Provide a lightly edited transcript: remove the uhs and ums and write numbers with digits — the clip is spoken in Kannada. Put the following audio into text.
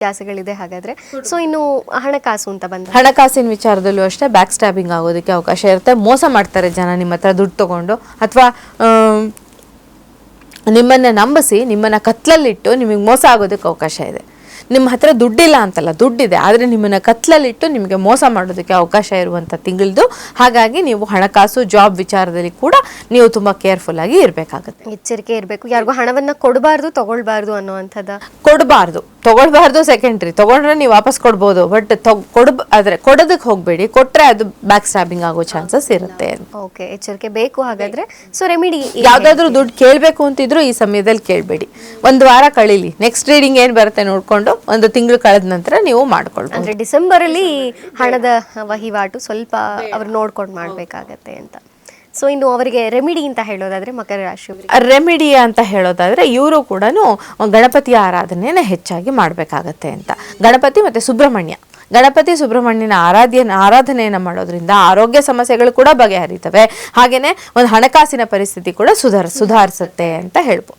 ವ್ಯತ್ಯಾಸಗಳಿದೆ ಹಾಗಾದ್ರೆ. ಸೊ ಇನ್ನು ಹಣಕಾಸು ಅಂತ ಬಂದ ಹಣಕಾಸಿನ ವಿಚಾರದಲ್ಲೂ ಅಷ್ಟೇ ಬ್ಯಾಕ್ ಸ್ಟ್ಯಾಬಿಂಗ್ ಆಗೋದಕ್ಕೆ ಅವಕಾಶ ಇರುತ್ತೆ. ಮೋಸ ಮಾಡ್ತಾರೆ ಜನ ನಿಮ್ಮ ಹತ್ರ ದುಡ್ಡು ತಗೊಂಡು, ಅಥವಾ ನಿಮ್ಮನ್ನ ನಂಬಿಸಿ ನಿಮ್ಮನ್ನ ಕತ್ಲಲ್ಲಿಟ್ಟು ನಿಮಗೆ ಮೋಸ ಆಗೋದಕ್ಕೆ ಅವಕಾಶ ಇದೆ. ನಿಮ್ಮ ಹತ್ರ ದುಡ್ಡಿಲ್ಲ ಅಂತಲ್ಲ, ದುಡ್ಡಿದೆ, ಆದರೆ ನಿಮ್ಮನ್ನ ಕತ್ಲಲ್ಲಿಟ್ಟು ನಿಮಗೆ ಮೋಸ ಮಾಡೋದಕ್ಕೆ ಅವಕಾಶ ಇರುವಂಥ ತಿಂಗಳದು. ಹಾಗಾಗಿ ನೀವು ಹಣಕಾಸು ಜಾಬ್ ವಿಚಾರದಲ್ಲಿ ಕೂಡ ನೀವು ತುಂಬಾ ಕೇರ್ಫುಲ್ ಆಗಿ ಇರಬೇಕಾಗುತ್ತೆ, ಎಚ್ಚರಿಕೆ ಇರಬೇಕು. ಯಾರಿಗೂ ಹಣವನ್ನ ಕೊಡಬಾರ್ದು, ತಗೊಳ್ಬಾರ್ದು ಅನ್ನುವಂಥದ್ದು. ತಗೊಳ್ಬಾರ್ದು ಸೆಕೆಂಡ್ರಿ, ತಗೊಂಡ್ರೆ ನೀವು ವಾಪಸ್ ಕೊಡ್ಬೋದು, ಬಟ್ ಆದ್ರೆ ಕೊಡೋದಕ್ಕೆ ಹೋಗ್ಬೇಡಿ, ಕೊಟ್ರೆ ಅದು ಬ್ಯಾಕ್ ಸ್ಟ್ಯಾಬಿಂಗ್ ಆಗೋ ಚಾನ್ಸಸ್ ಇರುತ್ತೆ. ಓಕೆ, ಎಚ್ಚರಿಕೆ ಬೇಕು ಹಾಗಾದ್ರೆ. ಸೊ ರೆಮಿಡಿ, ಯಾವ್ದಾದ್ರು ದುಡ್ಡು ಕೇಳಬೇಕು ಅಂತಿದ್ರು ಈ ಸಮಯದಲ್ಲಿ ಕೇಳಬೇಡಿ. ಒಂದು ವಾರ ಕಳೀಲಿ, ನೆಕ್ಸ್ಟ್ ರೀಡಿಂಗ್ ಏನ್ ಬರುತ್ತೆ ನೋಡ್ಕೊಂಡು ಒಂದು ತಿಂಗಳು ಕಳೆದ ನಂತರ ನೀವು ಮಾಡ್ಕೊಳ್ಬೋದು. ಅಂದ್ರೆ ಡಿಸೆಂಬರ್ ಅಲ್ಲಿ ಹಣದ ವಹಿವಾಟು ಸ್ವಲ್ಪ ಅವ್ರು ನೋಡ್ಕೊಂಡು ಮಾಡ್ಬೇಕಾಗತ್ತೆ ಅಂತ. ಸೊ ಇನ್ನು ಅವರಿಗೆ ರೆಮಿಡಿ ಅಂತ ಹೇಳೋದಾದ್ರೆ ಮಕರ ರಾಶಿ ರೆಮಿಡಿ ಅಂತ ಹೇಳೋದಾದ್ರೆ ಇವರು ಕೂಡ ಗಣಪತಿಯ ಆರಾಧನೆಯನ್ನ ಹೆಚ್ಚಾಗಿ ಮಾಡ್ಬೇಕಾಗತ್ತೆ ಅಂತ. ಗಣಪತಿ ಮತ್ತೆ ಸುಬ್ರಹ್ಮಣ್ಯನ ಆರಾಧನೆಯನ್ನ ಮಾಡೋದ್ರಿಂದ ಆರೋಗ್ಯ ಸಮಸ್ಯೆಗಳು ಕೂಡ ಬಗೆಹರಿತವೆ. ಹಾಗೇನೆ ಒಂದು ಹಣಕಾಸಿನ ಪರಿಸ್ಥಿತಿ ಕೂಡ ಸುಧಾರಿಸುತ್ತೆ ಅಂತ ಹೇಳ್ಬೋದು.